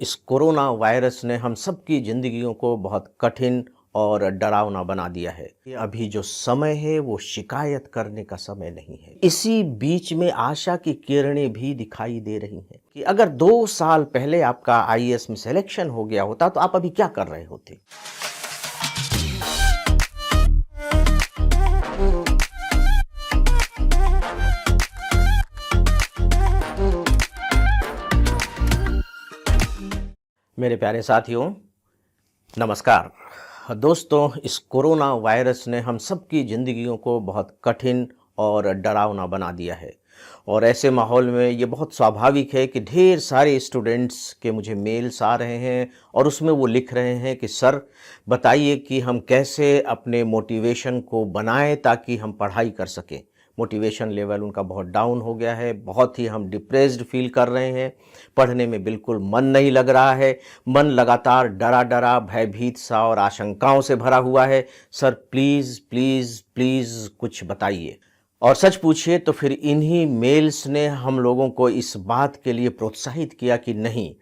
इस corona virus ने हम सबकी ज़िंदगियों को बहुत कठिन और डरावना बना दिया है। ये अभी जो समय है वो शिकायत करने का समय नहीं है। इसी बीच में आशा की किरणें भी दिखाई दे रही हैं कि अगर 2 साल पहले आपका आईएएस में सिलेक्शन हो गया होता तो आप अभी क्या कर रहे होते। मेरे प्यारे साथियों, नमस्कार। दोस्तों, इस कोरोना वायरस ने हम सबकी ज़िंदगियों को बहुत कठिन और डरावना बना दिया है। और ऐसे माहौल में ये बहुत स्वाभाविक है कि ढेर सारे स्टूडेंट्स के मुझे मेल्स आ रहे हैं और उसमें वो लिख रहे हैं कि सर बताइए कि हम कैसे अपने मोटिवेशन को बनाएं ताकि हम पढ़ाई कर सकें। मोटिवेशन लेवल उनका बहुत डाउन हो गया है, बहुत ही हम डिप्रेस्ड फील कर रहे हैं, पढ़ने में बिल्कुल मन नहीं लग रहा है, मन लगातार डरा डरा भयभीत सा और आशंकाओं से भरा हुआ है। सर प्लीज़ प्लीज़ प्लीज़ कुछ बताइए। और सच पूछिए तो फिर इन्हीं मेल्स ने हम लोगों को इस बात के लिए प्रोत्साहित किया कि नहीं,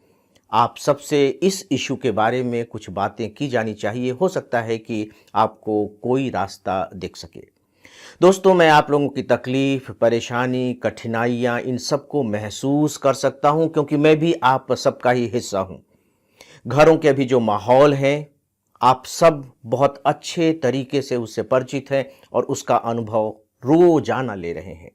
आप सबसे इस इशू के बारे में कुछ बातें की जानी चाहिए, हो सकता है कि आपको कोई रास्ता दिख सके। दोस्तों, मैं आप लोगों की तकलीफ़, परेशानी, कठिनाइयाँ इन सबको महसूस कर सकता हूँ क्योंकि मैं भी आप सबका ही हिस्सा हूँ। घरों के अभी जो माहौल हैं, आप सब बहुत अच्छे तरीके से उससे परिचित हैं और उसका अनुभव रोज़ाना ले रहे हैं।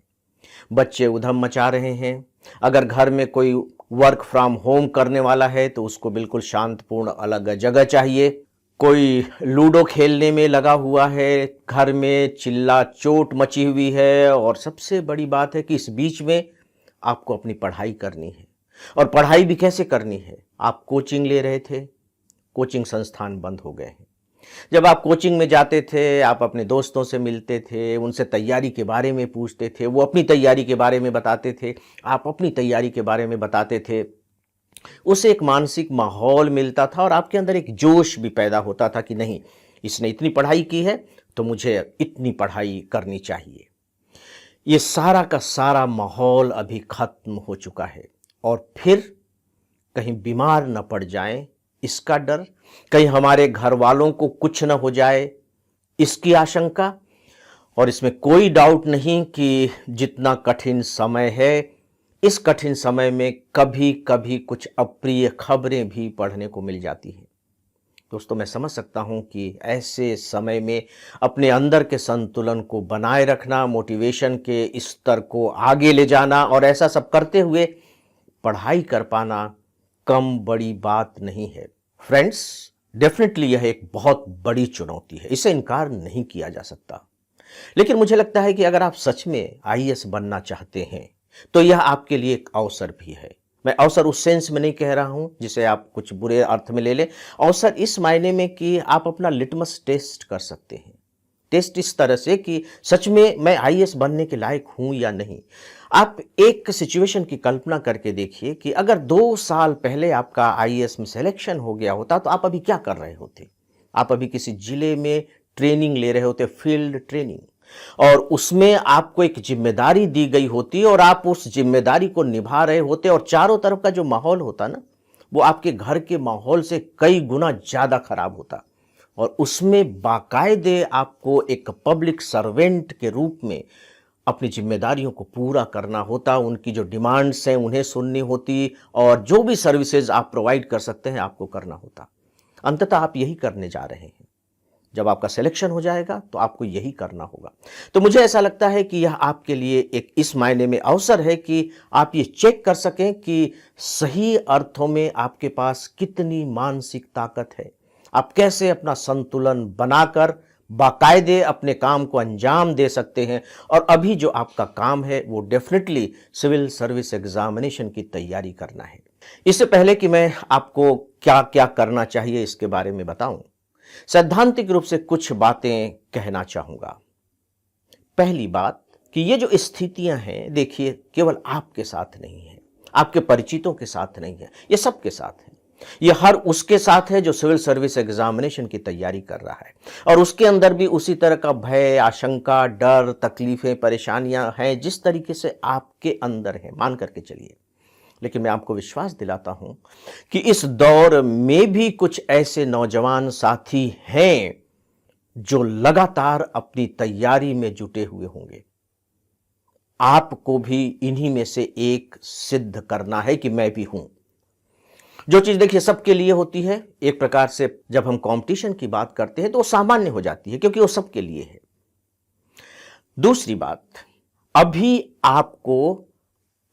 बच्चे उधम मचा रहे हैं। अगर घर में कोई वर्क फ्रॉम होम करने वाला है तो उसको बिल्कुल शांतपूर्ण अलग जगह चाहिए। कोई लूडो खेलने में लगा हुआ है, घर में चिल्ला चोट मची हुई है। और सबसे बड़ी बात है कि इस बीच में आपको अपनी पढ़ाई करनी है। और पढ़ाई भी कैसे करनी है? आप कोचिंग ले रहे थे, कोचिंग संस्थान बंद हो गए हैं। जब आप कोचिंग में जाते थे, आप अपने दोस्तों से मिलते थे, उनसे तैयारी के बारे में पूछते थे, वो अपनी तैयारी के बारे में बताते थे, आप अपनी तैयारी के बारे में बताते थे। उससे एक मानसिक माहौल मिलता था और आपके अंदर एक जोश भी पैदा होता था कि नहीं, इसने इतनी पढ़ाई की है तो मुझे इतनी पढ़ाई करनी चाहिए। ये सारा का सारा माहौल अभी खत्म हो चुका है। और फिर कहीं बीमार न पड़ जाएं इसका डर, कहीं हमारे घर वालों को कुछ न हो जाए इसकी आशंका। और इसमें कोई डाउट नहीं कि जितना कठिन समय है, इस कठिन समय में कभी कभी कुछ अप्रिय खबरें भी पढ़ने को मिल जाती हैं। दोस्तों, मैं समझ सकता हूं कि ऐसे समय में अपने अंदर के संतुलन को बनाए रखना, मोटिवेशन के स्तर को आगे ले जाना और ऐसा सब करते हुए पढ़ाई कर पाना कम बड़ी बात नहीं है। फ्रेंड्स, डेफिनेटली यह एक बहुत बड़ी चुनौती है, इसे इनकार नहीं किया जा सकता। लेकिन मुझे लगता है कि अगर आप सच में आईएएस बनना चाहते हैं तो यह आपके लिए एक अवसर भी है। मैं अवसर उस सेंस में नहीं कह रहा हूं जिसे आप कुछ बुरे अर्थ में ले लें। अवसर इस मायने में कि आप अपना लिटमस टेस्ट कर सकते हैं। टेस्ट इस तरह से कि सच में मैं आईएएस बनने के लायक हूं या नहीं। आप एक सिचुएशन की कल्पना करके देखिए कि अगर 2 साल पहले आपका आईएएस में सिलेक्शन हो गया होता तो आप अभी क्या कर रहे होते। आप अभी किसी जिले में ट्रेनिंग ले रहे होते, फील्ड ट्रेनिंग, और उसमें आपको एक जिम्मेदारी दी गई होती और आप उस जिम्मेदारी को निभा रहे होते। और चारों तरफ का जो माहौल होता ना, वो आपके घर के माहौल से कई गुना ज़्यादा खराब होता। और उसमें बाकायदे आपको एक पब्लिक सर्वेंट के रूप में अपनी जिम्मेदारियों को पूरा करना होता, उनकी जो डिमांड्स हैं उन्हें सुननी होती और जो भी सर्विसेज आप प्रोवाइड कर सकते हैं आपको करना होता। अंततः आप यही करने जा रहे हैं। जब आपका सिलेक्शन हो जाएगा तो आपको यही करना होगा। तो मुझे ऐसा लगता है कि यह आपके लिए एक इस मायने में अवसर है कि आप ये चेक कर सकें कि सही अर्थों में आपके पास कितनी मानसिक ताकत है। आप कैसे अपना संतुलन बनाकर बाकायदे अपने काम को अंजाम दे सकते हैं। और अभी जो आपका काम है वो डेफिनेटली सिविल सर्विस एग्जामिनेशन की तैयारी करना है। इससे पहले कि मैं आपको क्या क्या करना चाहिए इसके बारे में बताऊं, सैद्धांतिक रूप से कुछ बातें कहना चाहूंगा। पहली बात कि ये जो स्थितियां हैं, देखिए, केवल आपके साथ नहीं है, आपके परिचितों के साथ नहीं है, ये सबके साथ है। ये हर उसके साथ है जो सिविल सर्विस एग्जामिनेशन की तैयारी कर रहा है। और उसके अंदर भी उसी तरह का भय, आशंका, डर, तकलीफें, परेशानियां हैं जिस तरीके से आपके अंदर हैं, मान करके चलिए। लेकिन मैं आपको विश्वास दिलाता हूं कि इस दौर में भी कुछ ऐसे नौजवान साथी हैं जो लगातार अपनी तैयारी में जुटे हुए होंगे। आपको भी इन्हीं में से एक सिद्ध करना है कि मैं भी हूं। जो चीज देखिए सबके लिए होती है, एक प्रकार से जब हम कंपटीशन की बात करते हैं तो वो सामान्य हो जाती है, क्योंकि वो सबके लिए है। दूसरी बात, अभी आपको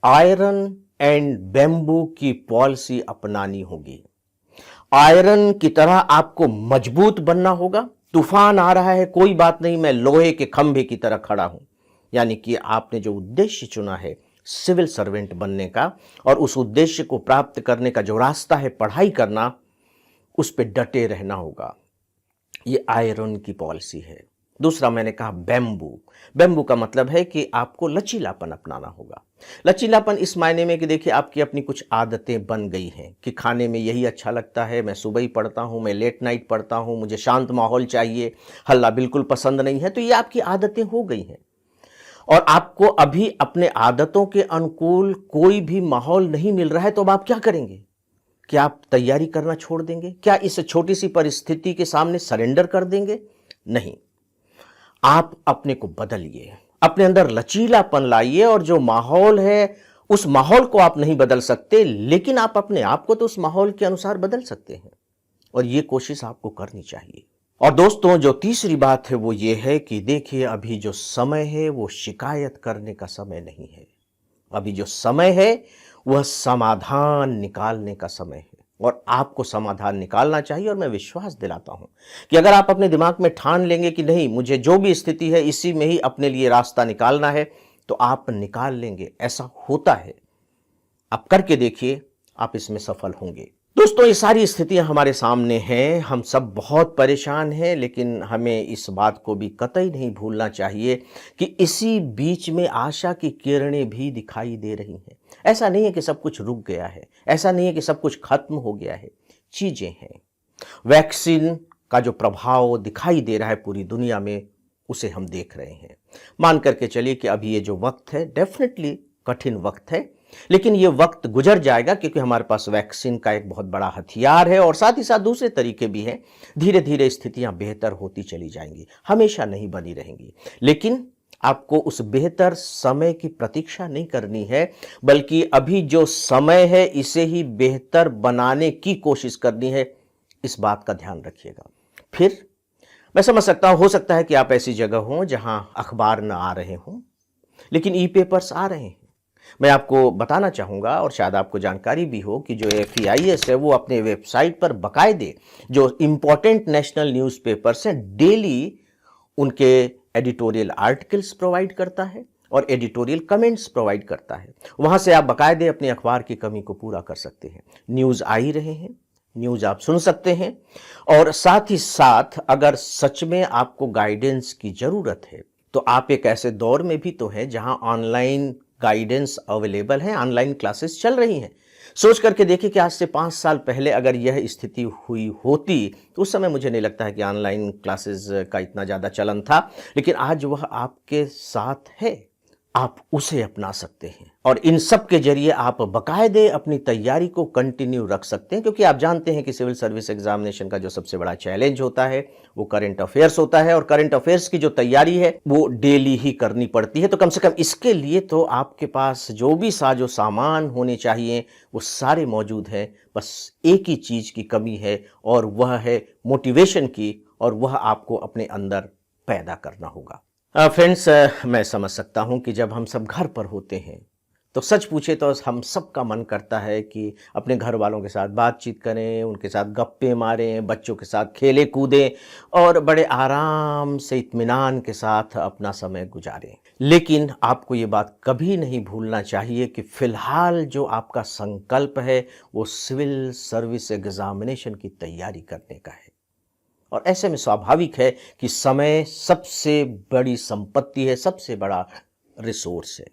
आयरन एंड बैम्बू की पॉलिसी अपनानी होगी। आयरन की तरह आपको मजबूत बनना होगा। तूफान आ रहा है, कोई बात नहीं, मैं लोहे के खंभे की तरह खड़ा हूं। यानी कि आपने जो उद्देश्य चुना है सिविल सर्वेंट बनने का, और उस उद्देश्य को प्राप्त करने का जो रास्ता है पढ़ाई करना, उस पर डटे रहना होगा। ये आयरन की पॉलिसी है। दूसरा मैंने कहा बैम्बू। बैम्बू का मतलब है कि आपको लचीलापन अपनाना होगा। लचीलापन इस मायने में कि देखिए आपकी अपनी कुछ आदतें बन गई हैं कि खाने में यही अच्छा लगता है, मैं सुबह ही पढ़ता हूं, मैं लेट नाइट पढ़ता हूं, मुझे शांत माहौल चाहिए, हल्ला बिल्कुल पसंद नहीं है। तो ये आपकी आदतें हो गई हैं, और आपको अभी अपने आदतों के अनुकूल कोई भी माहौल नहीं मिल रहा है। तो अब आप क्या करेंगे? क्या आप तैयारी करना छोड़ देंगे? क्या इस छोटी सी परिस्थिति के सामने सरेंडर कर देंगे? नहीं, आप अपने को बदलिए, अपने अंदर लचीलापन लाइए। और जो माहौल है उस माहौल को आप नहीं बदल सकते, लेकिन आप अपने आप को तो उस माहौल के अनुसार बदल सकते हैं, और ये कोशिश आपको करनी चाहिए। और दोस्तों, जो तीसरी बात है वो ये है कि देखिए अभी जो समय है वो शिकायत करने का समय नहीं है। अभी जो समय है वह समाधान निकालने का समय है, और आपको समाधान निकालना चाहिए। और मैं विश्वास दिलाता हूं कि अगर आप अपने दिमाग में ठान लेंगे कि नहीं, मुझे जो भी स्थिति है इसी में ही अपने लिए रास्ता निकालना है, तो आप निकाल लेंगे। ऐसा होता है, आप करके देखिए, आप इसमें सफल होंगे। दोस्तों, ये सारी स्थितियां हमारे सामने हैं, हम सब बहुत परेशान हैं, लेकिन हमें इस बात को भी कतई नहीं भूलना चाहिए कि इसी बीच में आशा की किरणें भी दिखाई दे रही हैं। ऐसा नहीं है कि सब कुछ रुक गया है, ऐसा नहीं है कि सब कुछ खत्म हो गया है। चीजें हैं। वैक्सीन का जो प्रभाव दिखाई दे रहा है पूरी दुनिया में, उसे हम देख रहे हैं। मान करके चलिए कि अभी ये जो वक्त है डेफिनेटली कठिन वक्त है, लेकिन ये वक्त गुजर जाएगा, क्योंकि हमारे पास वैक्सीन का एक बहुत बड़ा हथियार है, और साथ ही साथ दूसरे तरीके भी हैं। धीरे धीरे स्थितियां बेहतर होती चली जाएंगी, हमेशा नहीं बनी रहेंगी। लेकिन आपको उस बेहतर समय की प्रतीक्षा नहीं करनी है, बल्कि अभी जो समय है इसे ही बेहतर बनाने की कोशिश करनी है। इस बात का ध्यान रखिएगा। फिर मैं समझ सकता हूं, हो सकता है कि आप ऐसी जगह हों जहां अखबार न आ रहे हों, लेकिन ई पेपर्स आ रहे हैं। मैं आपको बताना चाहूँगा, और शायद आपको जानकारी भी हो, कि जो FEIS है वो अपने वेबसाइट पर बाकायदे जो इम्पोर्टेंट नेशनल न्यूज़पेपर्स हैं, डेली उनके एडिटोरियल आर्टिकल्स प्रोवाइड करता है और एडिटोरियल कमेंट्स प्रोवाइड करता है। वहाँ से आप बाकायदे अपने अखबार की कमी को पूरा कर सकते हैं। न्यूज़ आ ही रहे हैं, न्यूज़ आप सुन सकते हैं, और साथ ही साथ अगर सच में आपको गाइडेंस की ज़रूरत है, तो आप एक ऐसे दौर में भी तो हैं जहां ऑनलाइन गाइडेंस अवेलेबल है, ऑनलाइन क्लासेस चल रही हैं। सोच करके देखिए कि आज से 5 साल पहले अगर यह स्थिति हुई होती, तो उस समय मुझे नहीं लगता है कि ऑनलाइन क्लासेस का इतना ज़्यादा चलन था, लेकिन आज वह आपके साथ है, आप उसे अपना सकते हैं, और इन सब के जरिए आप बाकायदे अपनी तैयारी को कंटिन्यू रख सकते हैं। क्योंकि आप जानते हैं कि सिविल सर्विस एग्जामिनेशन का जो सबसे बड़ा चैलेंज होता है वो करंट अफेयर्स होता है, और करंट अफेयर्स की जो तैयारी है वो डेली ही करनी पड़ती है। तो कम से कम इसके लिए तो आपके पास जो भी साजो सामान होने चाहिए वो सारे मौजूद हैं। बस एक ही चीज़ की कमी है, और वह है मोटिवेशन की, और वह आपको अपने अंदर पैदा करना होगा। फ्रेंड्स, मैं समझ सकता हूं कि जब हम सब घर पर होते हैं तो सच पूछे तो हम सबका मन करता है कि अपने घर वालों के साथ बातचीत करें, उनके साथ गप्पे मारें, बच्चों के साथ खेले कूदें, और बड़े आराम से इत्मीनान के साथ अपना समय गुजारें। लेकिन आपको ये बात कभी नहीं भूलना चाहिए कि फ़िलहाल जो आपका संकल्प है वो सिविल सर्विस एग्जामिनेशन की तैयारी करने का है। और ऐसे में स्वाभाविक है कि समय सबसे बड़ी संपत्ति है, सबसे बड़ा रिसोर्स है।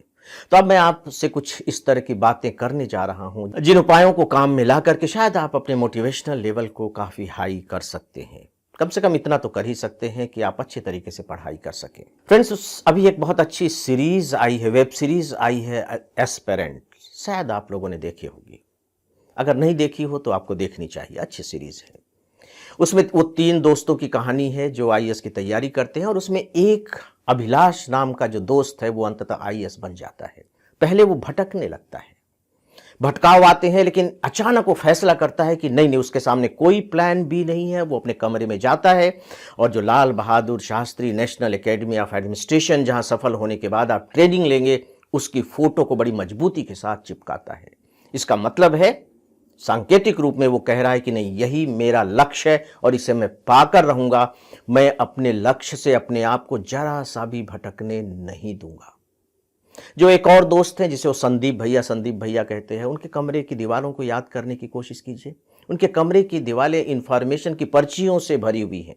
तो अब मैं आपसे कुछ इस तरह की बातें करने जा रहा हूं, जिन उपायों को काम में ला करके शायद आप अपने मोटिवेशनल लेवल को काफ़ी हाई कर सकते हैं। कम से कम इतना तो कर ही सकते हैं कि आप अच्छे तरीके से पढ़ाई कर सकें। फ्रेंड्स, अभी एक बहुत अच्छी सीरीज आई है, वेब सीरीज आई है एस्पिरेंट, शायद आप लोगों ने देखी होगी। अगर नहीं देखी हो तो आपको देखनी चाहिए, अच्छी सीरीज़ है। उसमें वो 3 दोस्तों की कहानी है जो आईएएस की तैयारी करते हैं और उसमें एक अभिलाष नाम का जो दोस्त है वो अंततः आईएएस बन जाता है। पहले वो भटकने लगता है, भटकाव आते हैं, लेकिन अचानक वो फैसला करता है कि नहीं, उसके सामने कोई प्लान बी नहीं है। वो अपने कमरे में जाता है और जो Lal Bahadur Shastri national academy of administration, जहां सफल होने के बाद आप ट्रेनिंग लेंगे, उसकी फोटो को बड़ी मजबूती के साथ चिपकाता है। इसका मतलब है, सांकेतिक रूप में वो कह रहा है कि नहीं, यही मेरा लक्ष्य है और इसे मैं पाकर रहूंगा। मैं अपने लक्ष्य से अपने आप को जरा सा भी भटकने नहीं दूंगा। जो एक और दोस्त हैं जिसे वो संदीप भैया कहते हैं, उनके कमरे की दीवारों को याद करने की कोशिश कीजिए। उनके कमरे की दीवारें इंफॉर्मेशन की पर्चियों से भरी हुई हैं।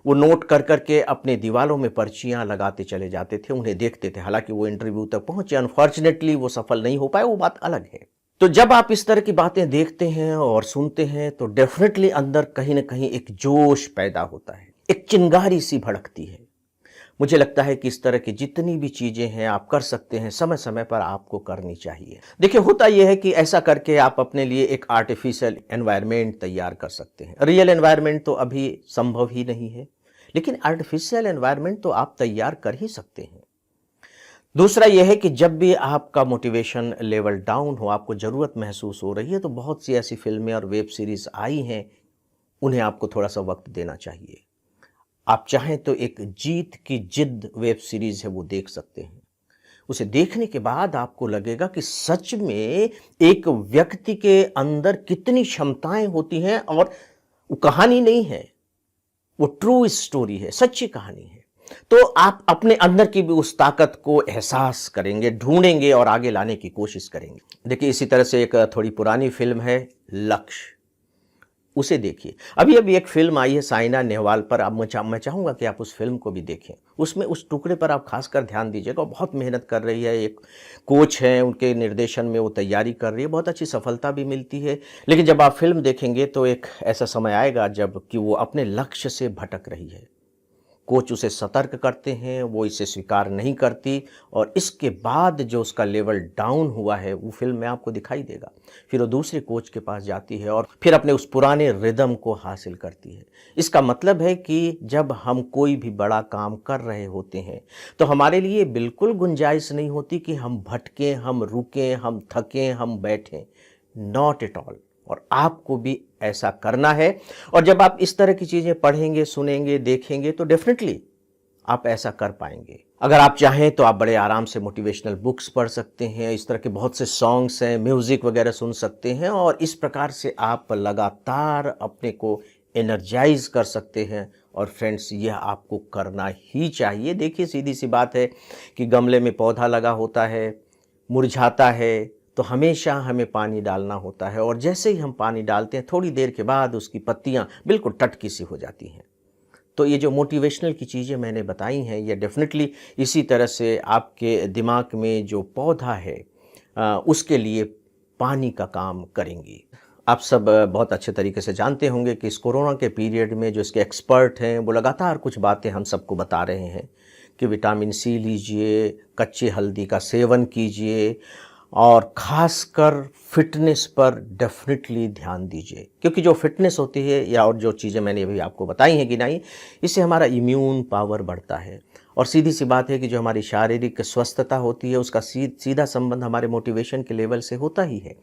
वो नोट कर करके अपने दीवारों में पर्चियां लगाते चले जाते थे, उन्हें देखते थे। हालांकि वो इंटरव्यू तक पहुंचे, अनफॉर्चुनेटली वो सफल नहीं हो पाए, वो बात अलग है। तो जब आप इस तरह की बातें देखते हैं और सुनते हैं तो डेफिनेटली अंदर कहीं ना कहीं एक जोश पैदा होता है, एक चिंगारी सी भड़कती है। मुझे लगता है कि इस तरह की जितनी भी चीजें हैं आप कर सकते हैं, समय समय पर आपको करनी चाहिए। देखिए, होता यह है कि ऐसा करके आप अपने लिए एक आर्टिफिशियल एनवायरनमेंट तैयार कर सकते हैं। रियल एनवायरनमेंट तो अभी संभव ही नहीं है, लेकिन आर्टिफिशियल एनवायरनमेंट तो आप तैयार कर ही सकते हैं। दूसरा यह है कि जब भी आपका मोटिवेशन लेवल डाउन हो, आपको ज़रूरत महसूस हो रही है, तो बहुत सी ऐसी फिल्में और वेब सीरीज़ आई हैं, उन्हें आपको थोड़ा सा वक्त देना चाहिए। आप चाहें तो एक जीत की जिद वेब सीरीज़ है, वो देख सकते हैं। उसे देखने के बाद आपको लगेगा कि सच में एक व्यक्ति के अंदर कितनी क्षमताएं होती हैं, और वो कहानी नहीं है, वो ट्रू स्टोरी है, सच्ची कहानी है। तो आप अपने अंदर की भी उस ताकत को एहसास करेंगे, ढूंढेंगे और आगे लाने की कोशिश करेंगे। देखिए, इसी तरह से एक थोड़ी पुरानी फिल्म है लक्ष्य, उसे देखिए। अभी अभी एक फिल्म आई है साइना नेहवाल पर, अब मैं चाहूँगा कि आप उस फिल्म को भी देखें। उसमें उस टुकड़े पर आप खासकर ध्यान दीजिएगा। बहुत मेहनत कर रही है, एक कोच है, उनके निर्देशन में वो तैयारी कर रही है, बहुत अच्छी सफलता भी मिलती है। लेकिन जब आप फिल्म देखेंगे तो एक ऐसा समय आएगा जब कि वो अपने लक्ष्य से भटक रही है। कोच उसे सतर्क करते हैं, वो इसे स्वीकार नहीं करती, और इसके बाद जो उसका लेवल डाउन हुआ है वो फिल्म में आपको दिखाई देगा। फिर वो दूसरे कोच के पास जाती है और फिर अपने उस पुराने रिदम को हासिल करती है। इसका मतलब है कि जब हम कोई भी बड़ा काम कर रहे होते हैं तो हमारे लिए बिल्कुल गुंजाइश नहीं होती कि हम भटकें, हम रुकें, हम थकें, हम बैठें। Not at all. और आपको भी ऐसा करना है। और जब आप इस तरह की चीज़ें पढ़ेंगे, सुनेंगे, देखेंगे तो डेफिनेटली आप ऐसा कर पाएंगे। अगर आप चाहें तो आप बड़े आराम से मोटिवेशनल बुक्स पढ़ सकते हैं, इस तरह के बहुत से सॉन्ग्स हैं, म्यूज़िक वगैरह सुन सकते हैं, और इस प्रकार से आप लगातार अपने को एनर्जाइज कर सकते हैं। और फ्रेंड्स, यह आपको करना ही चाहिए। देखिए, सीधी सी बात है कि गमले में पौधा लगा होता है, मुरझाता है, तो हमेशा हमें पानी डालना होता है, और जैसे ही हम पानी डालते हैं थोड़ी देर के बाद उसकी पत्तियां बिल्कुल टटकी सी हो जाती हैं। तो ये जो मोटिवेशनल की चीज़ें मैंने बताई हैं, ये डेफिनेटली इसी तरह से आपके दिमाग में जो पौधा है उसके लिए पानी का काम करेंगी। आप सब बहुत अच्छे तरीके से जानते होंगे कि इस कोरोना के पीरियड में जो इसके एक्सपर्ट हैं वो लगातार कुछ बातें हम सबको बता रहे हैं कि विटामिन सी लीजिए, कच्ची हल्दी का सेवन कीजिए, और ख़ासकर फिटनेस पर डेफिनेटली ध्यान दीजिए। क्योंकि जो फिटनेस होती है, या और जो चीज़ें मैंने अभी आपको बताई हैं गिनाई, इससे हमारा इम्यून पावर बढ़ता है। और सीधी सी बात है कि जो हमारी शारीरिक स्वस्थता होती है उसका सीधा संबंध हमारे मोटिवेशन के लेवल से होता ही है।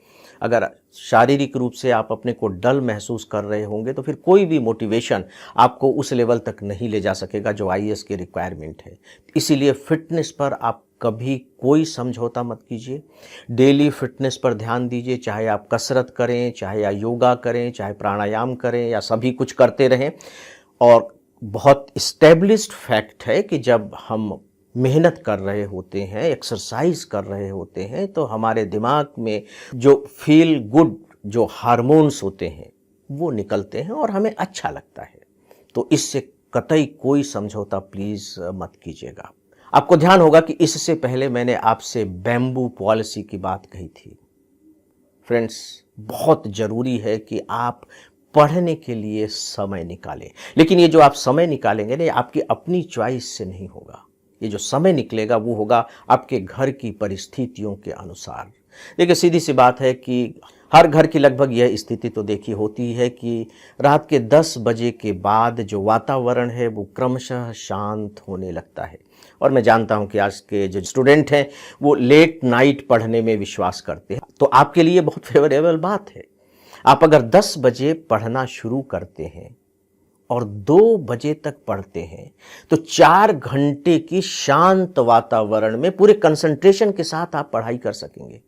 अगर शारीरिक रूप से आप अपने को डल महसूस कर रहे होंगे तो फिर कोई भी मोटिवेशन आपको उस लेवल तक नहीं ले जा सकेगा जो आईएएस की रिक्वायरमेंट है। इसीलिए फिटनेस पर आप कभी कोई समझौता मत कीजिए। डेली फिटनेस पर ध्यान दीजिए, चाहे आप कसरत करें, चाहे आप योगा करें, चाहे प्राणायाम करें, या सभी कुछ करते रहें। और बहुत इस्टेब्लिश्ड फैक्ट है कि जब हम मेहनत कर रहे होते हैं, एक्सरसाइज कर रहे होते हैं, तो हमारे दिमाग में जो फील गुड जो हार्मोन्स होते हैं वो निकलते हैं और हमें अच्छा लगता है। तो इससे कतई कोई समझौता प्लीज़ मत कीजिएगा। आपको ध्यान होगा कि इससे पहले मैंने आपसे बैम्बू पॉलिसी की बात कही थी। फ्रेंड्स, बहुत ज़रूरी है कि आप पढ़ने के लिए समय निकालें। लेकिन ये जो आप समय निकालेंगे ना, ये आपकी अपनी चॉइस से नहीं होगा। ये जो समय निकलेगा वो होगा आपके घर की परिस्थितियों के अनुसार। देखिए, सीधी सी बात है कि हर घर की लगभग यह स्थिति तो देखी होती है कि रात के 10 बजे के बाद जो वातावरण है वो क्रमशः शांत होने लगता है। और मैं जानता हूं कि आज के जो स्टूडेंट हैं वो लेट नाइट पढ़ने में विश्वास करते हैं, तो आपके लिए बहुत फेवरेबल बात है। आप अगर 10 बजे पढ़ना शुरू करते हैं और 2 बजे तक पढ़ते हैं तो 4 घंटे की शांत वातावरण में पूरे कंसंट्रेशन के साथ आप पढ़ाई कर सकेंगे।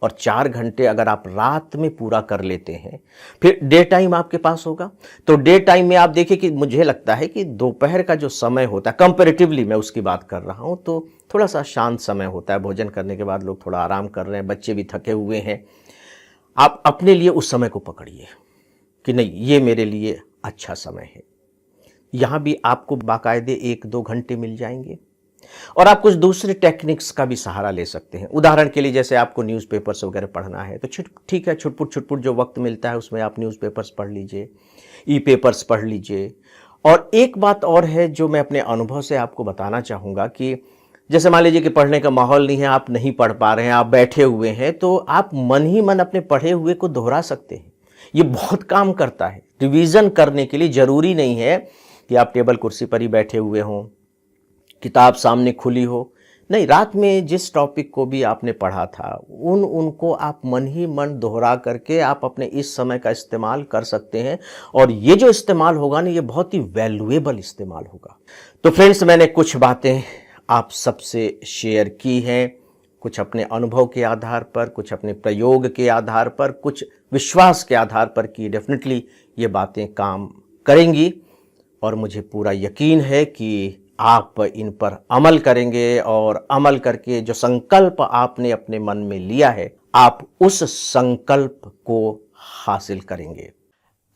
और 4 घंटे अगर आप रात में पूरा कर लेते हैं, फिर डे टाइम आपके पास होगा। तो डे टाइम में आप देखिए कि मुझे लगता है कि दोपहर का जो समय होता है, कंपैरेटिवली मैं उसकी बात कर रहा हूं, तो थोड़ा सा शांत समय होता है। भोजन करने के बाद लोग थोड़ा आराम कर रहे हैं, बच्चे भी थके हुए हैं। आप अपने लिए उस समय को पकड़िए कि नहीं, ये मेरे लिए अच्छा समय है। यहां भी आपको बाकायदे 1-2 घंटे मिल जाएंगे। और आप कुछ दूसरे टेक्निक्स का भी सहारा ले सकते हैं। उदाहरण के लिए जैसे आपको न्यूज़पेपर्स वगैरह पढ़ना है तो ठीक है, छुटपुट जो वक्त मिलता है उसमें आप न्यूज़पेपर्स पढ़ लीजिए, ई पेपर्स पढ़ लीजिए। और एक बात और है जो मैं अपने अनुभव से आपको बताना चाहूँगा कि जैसे मान लीजिए कि पढ़ने का माहौल नहीं है, आप नहीं पढ़ पा रहे हैं, आप बैठे हुए हैं, तो आप मन ही मन अपने पढ़े हुए को दोहरा सकते हैं। ये बहुत काम करता है। रिवीजन करने के लिए ज़रूरी नहीं है कि आप टेबल कुर्सी पर ही बैठे हुए हों, किताब सामने खुली हो। नहीं, रात में जिस टॉपिक को भी आपने पढ़ा था उनको आप मन ही मन दोहरा करके आप अपने इस समय का इस्तेमाल कर सकते हैं। और ये जो इस्तेमाल होगा ना, ये बहुत ही वैल्यूएबल इस्तेमाल होगा। तो फ्रेंड्स, मैंने कुछ बातें आप सबसे शेयर की हैं, कुछ अपने अनुभव के आधार पर, कुछ अपने प्रयोग के आधार पर, कुछ विश्वास के आधार पर कि डेफिनेटली ये बातें काम करेंगी। और मुझे पूरा यकीन है कि आप इन पर अमल करेंगे और अमल करके जो संकल्प आपने अपने मन में लिया है, आप उस संकल्प को हासिल करेंगे।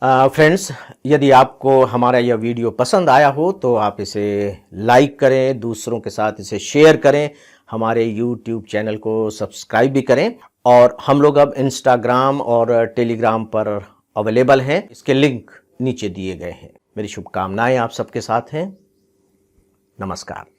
फ्रेंड्स, यदि आपको हमारा यह वीडियो पसंद आया हो तो आप इसे लाइक करें, दूसरों के साथ इसे शेयर करें, हमारे यूट्यूब चैनल को सब्सक्राइब भी करें। और हम लोग अब इंस्टाग्राम और टेलीग्राम पर अवेलेबल हैं, इसके लिंक नीचे दिए गए हैं। मेरी शुभकामनाएं आप सबके साथ हैं। नमस्कार।